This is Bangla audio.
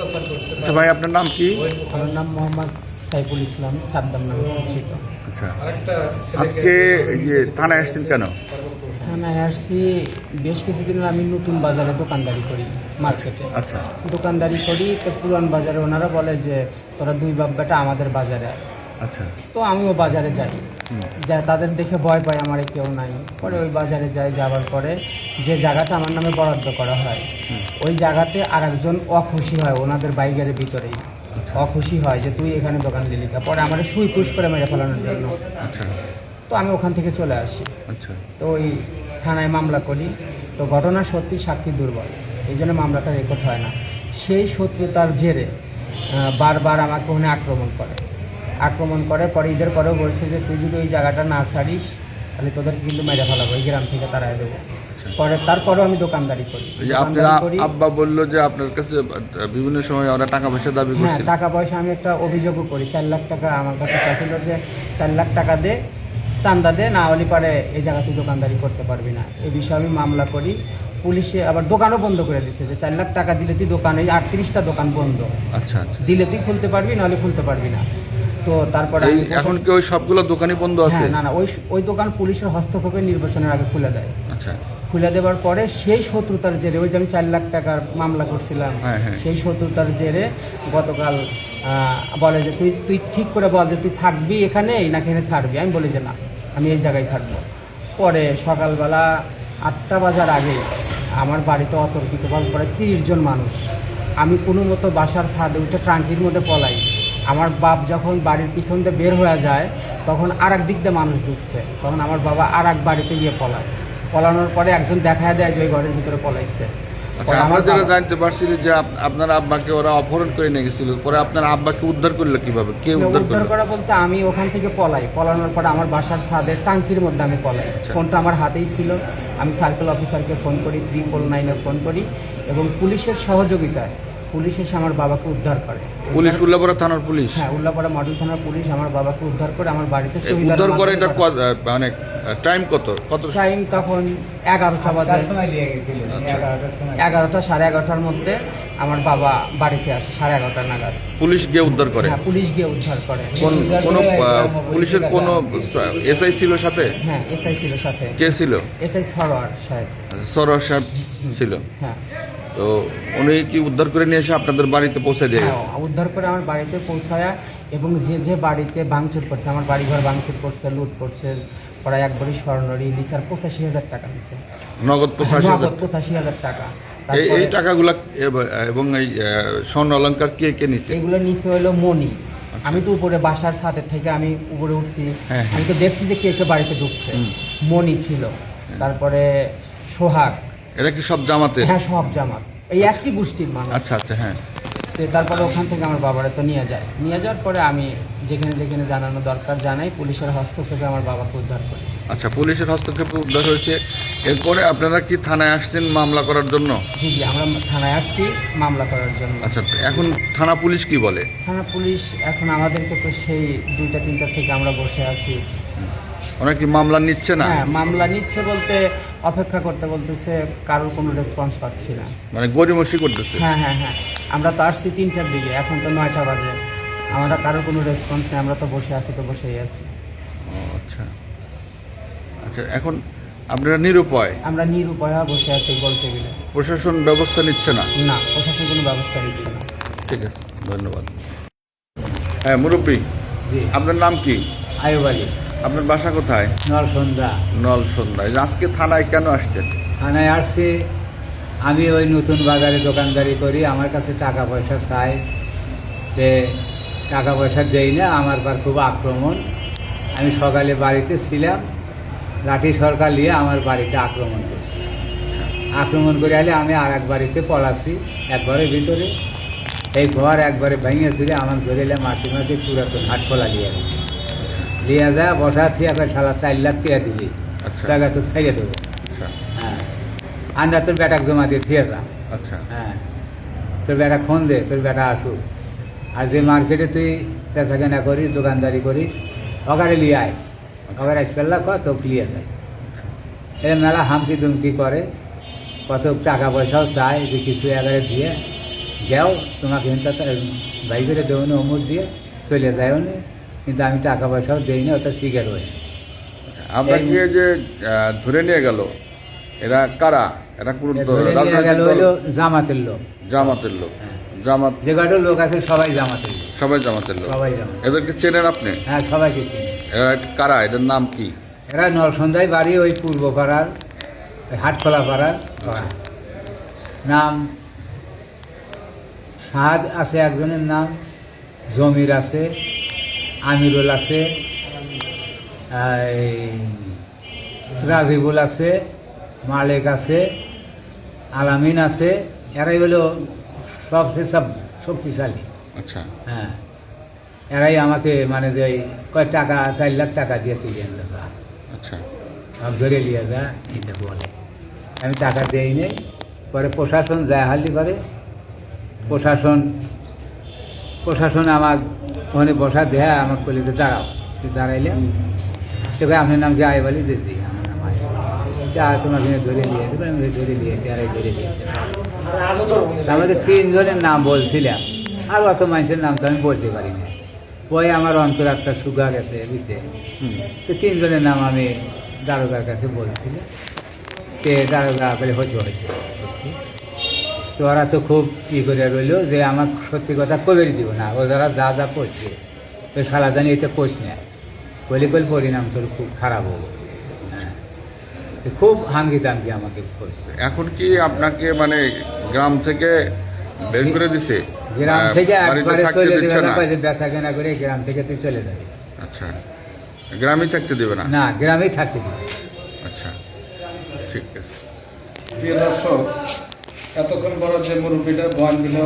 আচ্ছা ভাই, আপনার নাম কি? আমার নাম মোহাম্মদ সাইফুল ইসলাম, সাদ্দাম নামে পরিচিত। আচ্ছা, আজকে থানায় আসছেন কেন? থানায় আসছি বেশ কিছুদিন আমি নতুন বাজারে দোকানদারি করি, মার্কেটে আচ্ছা দোকানদারি করি। তো পুরান বাজারে ওনারা বলে যে তোরা দুই বাপ বেটা আমাদের বাজারে আয়। আচ্ছা। তো আমিও বাজারে যাই, যা তাদের দেখে ভয় পাই আমার কেউ নাই। পরে ওই বাজারে যাই, যাওয়ার পরে যে জায়গাটা আমার নামে বরাদ্দ করা হয় ওই জায়গাতে আর একজন অখুশি হয় ওনাদের বাইকের ভিতরেই, অখুশি হয় যে তুই এখানে দোকান দিলি কা। পরে আমার সুই খুশ করে মেরে ফেলানোর জন্য। আচ্ছা। তো আমি ওখান থেকে চলে আসি। আচ্ছা। তো ওই থানায় মামলা করি। তো ঘটনা সত্যি সাক্ষী দুর্বল, এই জন্য মামলাটা রেকর্ড হয় না। সেই শত্রুতার জেরে বারবার আমাকে ওখানে আক্রমণ করে। পরে ঈদের পরেও বলছে যে তুই যদি ওই জায়গাটা না ছাড়িস তাহলে তোদেরকে কিন্তু মেরে ফেলাবো, এই গ্রাম থেকে তাড়াই দেবো। পরে তারপরেও আমি দোকানদারি করি। আপনার আব্বা বললো যে আপনার কাছে বিভিন্ন সময় ওরা টাকা পয়সা দাবি করছে। হ্যাঁ, টাকা পয়সা আমি একটা অভিযোগও করি। 4 লাখ টাকা আমার কাছে চাইছিল যে 4 লাখ টাকা দে, চান্দা দে, না হলে পরে এই জায়গা তুই দোকানদারি করতে পারবি না। এই বিষয়ে আমি মামলা করি। পুলিশে আবার দোকানও বন্ধ করে দিছে যে 4 লাখ টাকা দিলে তুই দোকানে 38টা দোকান বন্ধ। আচ্ছা আচ্ছা। দিলে তুই খুলতে পারবি, নাহলে খুলতে পারবি না। তো তারপরে এখন কি ওই সবগুলো দোকানই বন্ধ আছে? না না, ওই দোকান পুলিশের হস্তক্ষেপে নির্বাচনের আগে খুলে দেয়। আচ্ছা। খুলে দেওয়ার পরে সেই শত্রুতার জেরে, ওই যে আমি 4 লাখ টাকার মামলা করছিলাম, সেই শত্রুতার জেরে গতকাল বলে যে তুই ঠিক করে বল যে তুই থাকবি এখানে না এখানে ছাড়বি। আমি বলি যে না, আমি এই জায়গায় থাকবো। পরে সকালবেলা 8টা বাজার আগে আমার বাড়িতে অতর্কিত ভাবে পরে 30 জন মানুষ। আমি কোনো মতো বাসার ছাদে উঠে ট্রাঙ্কির মধ্যে পলাই। আমার বাপ যখন বাড়ির পিছন দিয়ে বের হয়ে যায় তখন আর এক দিক দিয়ে মানুষ ঢুকছে, তখন আমার বাবা আর এক বাড়িতে গিয়ে পলানোর পরে একজন দেখায় দেয় যে ওই ঘরের ভিতরে পলাইছে। আমরা যারা জানতে পারছি যে আপনার আব্বাকে ওরা অপহরণ করে নিয়ে গেছিল, পরে আপনার আব্বাকে উদ্ধার করলো কিভাবে? কে উদ্ধার করা বলতে আমি ওখান থেকে পলানোর পরে আমার বাসার ছাদের টাঙ্কির মধ্যে আমি পলাই। ফোনটা আমার হাতেই ছিল। আমি সার্কেল অফিসারকে ফোন করি, 999-এ ফোন করি, এবং পুলিশের সহযোগিতায় পুলিশ এসে আমার বাবাকে উদ্ধার করে। পুলিশ উল্লাপাড়া থানার পুলিশ? হ্যাঁ, উল্লাপাড়া মডেল থানার পুলিশ আমার বাবাকে উদ্ধার করে আমার বাড়িতে উদ্ধার করে। এটা মানে টাইম কত টাইম? তখন 11টা বাজে, 11টা 11:30-11:30 মধ্যে আমার বাবা বাড়িতে আসে 11:30 নাগাদ। পুলিশ গিয়ে উদ্ধার করে? হ্যাঁ, পুলিশ গিয়ে উদ্ধার করে। কোন পুলিশের কোন এসআই ছিল সাথে? হ্যাঁ, এসআই ছিল সাথে। কে ছিল? এসআই সরোয়ার সাহেব। সরোয়ার সাহেব ছিল? হ্যাঁ। তো উনি কি উদ্ধার করে নিয়ে এসে আপনাদের বাড়িতে পৌঁছে দিয়ে গেছে? উদ্ধার করে আমার বাড়িতে পৌঁছায়া, এবং যে বাড়িতে ভাঙচুর করছে, আমার বাড়িঘর ভাঙচুর করছে, লুট করছে, প্রায় একবারই স্বর্ণরি লিসার 85,000 টাকা দিচ্ছে, নগদ 85,000 টাকা। এই টাকাগুলা এবং এই স্বর্ণ অলংকার কে কে নিছে? এগুলো নিচে হলো মনি। আমি তো উপরে বাসার ছাদের থেকে আমি উপরে উঠছি, আমি তো দেখছি যে কে কে বাড়িতে ঢুকছে। মনি ছিল, তারপরে সোহাগ। এরা কি সব জামাতে? হ্যাঁ, সব জামাত, এই একই গোষ্ঠীর মানুষ। আচ্ছা আচ্ছা। হ্যাঁ। তো তারপরে ওখান থেকে আমার বাবারা তো নিয়ে যাওয়ার পরে আমি যেখানে যেখানে জানানো দরকার জানাই, পুলিশের হস্তক্ষেপে আমার বাবাকে উদ্ধার করি। আচ্ছা, পুলিশের হস্তক্ষেপে উদ্ধার হয়েছে। এরপরে আপনারা কি থানায় আসছেন মামলা করার জন্য? জি, আমরা থানায় আসছি মামলা করার জন্য। আচ্ছা, এখন থানা পুলিশ কি বলে? থানা পুলিশ এখন আমাদেরকে তো সেই 2টা-3টা থেকে আমরা বসে আছি। ওরা কি মামলা নিচ্ছে না? হ্যাঁ, মামলা নিচ্ছে বলতে অপেক্ষা করতে বলতেছে, কারোর কোনো রেসপন্স পাচ্ছি না। মানে গড়িমসি করতেছে? হ্যাঁ হ্যাঁ হ্যাঁ, আমরা তো আসছি 3টার দিকে, এখন তো 9টা বাজে, আমরা কারোর কোনো রেসপন্স নেই। আমরা তো বসে আছি, তো বসেই আছি। আচ্ছা আচ্ছা, এখন আপনারা নিরুপায়? আমরা নিরুপায় বসে আছি গোল টেবিলে। প্রশাসন ব্যবস্থা নিচ্ছে না? না, প্রশাসন কোনো ব্যবস্থা নিচ্ছে না। ঠিক আছে, ধন্যবাদ। হ্যাঁ মুরব্বী, আপনার নাম কি? আয়ুব আলী। আপনার বাসা কোথায়? নলসন্ধ্যা। আজকে থানায় কেন আসছেন? থানায় আসছি, আমি ওই নতুন বাজারে দোকানদারি করি, আমার কাছে টাকা পয়সা চাই, যে টাকা পয়সা দেই না, আমার পর খুব আক্রমণ। আমি সকালে বাড়িতে ছিলাম, লাঠি সরকার নিয়ে আমার বাড়িতে আক্রমণ করছে। আক্রমণ করে আলে আমি আর এক বাড়িতে পলাছি, এক ঘরের ভিতরে। এই ঘর একবারে ভেঙেছিল, আমার ধরে এলে মাটি পুরাতন হাট খোলা দিয়ে গেছে। লিয়া যা বসা থিয়া করে সালা 4 লাখ টাকা দিবি, টাকা তো ছেড়ে দেবো। হ্যাঁ, আন্ডা তোর বেটাকে জমা দিয়ে থিয়ে যা। আচ্ছা। হ্যাঁ, তোর বেটা ফোন দে, তোর বেটা আসুক। আর যে মার্কেটে তুই পেঁচা কেনা করিস, দোকানদারি করিস, অগারে লিয়ে আয়, অগারে আসপেল্লা কত লিয়ে যায়। এর মেলা হামকি দুমকি করে, কত টাকা পয়সাও চায় যে কিছু এগারে দিয়ে দেও তোমাকে কিন্তু ভাই করে দেবো না, অমুক দিয়ে চলে যাও না, কিন্তু আমি টাকা পয়সাও দিই না, ওটা স্বীকার হই। আপনাকে যে ধরে নিয়ে গেল এরা কারা? এরা কোন ধরে নিয়ে রাজনৈতিক গেল দল? হইলো জামাতের লোক। জামাতের লোক। জামাত যে কটা লোক আছে সবাই জামাতের লোক, সবাই জামাতের লোক। সবাই জামাত। এদেরকে চেনেন আপনি? হ্যাঁ, সবাইকে চিনি। এরা কারা? এদের নাম কি? এরা নরসন্ধ্যায় বাড়ি ওই পূর্ব পাড়ার, ওই হাটখোলা পাড়ার পাড়া। নাম সাদ আছে একজনের নাম, জমির আছে, আমিরুল আছে, এই রাজিবুল আছে, মালেক আছে, আলামিন আছে। এরাই হলো সবচেয়ে সব শক্তিশালী। আচ্ছা। হ্যাঁ, এরাই আমাকে মানে যে কয় টাকা 4 লাখ টাকা দিয়ে তুলে আনতে যা, আচ্ছা। সব ধরে নিয়ে যা, এটা বলে। আমি টাকা দেই নেই। পরে প্রশাসন যায় হালি করে, প্রশাসন আমার ওখানে বসা দেয়া আমাকে বলে যে দাঁড়াও। তুই দাঁড়াইলে সে ভাই আপনার নাম কি? আয় বলি দিদি, আমার নাম আয়। তোমার ধরে নিয়েছে, আমি ধরে নিয়েছি, আর এই ধরে নিয়েছে। আমাদের 3 জনের নাম বলছিলাম, আর অত মানুষের নাম তো আমি বলতে পারি না। ওই আমার অন্তরাত্মা শুকা গেছে বুঝতে। তো 3 জনের নাম আমি দারোগার কাছে বলছিলাম, সে দারোগা বলে হচ্ছে বুঝছি। তো ওরা তো খুব করে রইল যে আমার সত্যি কথা কবেরই দিব না, ও যারা যা যা করছে তো সারা জানি এতে কোচ নেয়, কলি পরিণাম তোর খুব খারাপ হবো। হ্যাঁ, খুব হামকি দামকি আমাকে করছে। এখন কি আপনাকে মানে গ্রাম থেকে বের করে দিছে? গ্রাম থেকে বাড়িতে একবারে থাকতে চলে দিচ্ছে দেবে না, না? কয়ে যে বেচা কেনা করে গ্রাম থেকে তুই চলে যাবি। আচ্ছা, গ্রামে থাকতে দেবে না? না, গ্রামেই থাকতে দিবি। আচ্ছা, ঠিক আছে। প্রিয় দর্শক, এতক্ষণ বড় যে মুরব্বীটা বয়ান দিল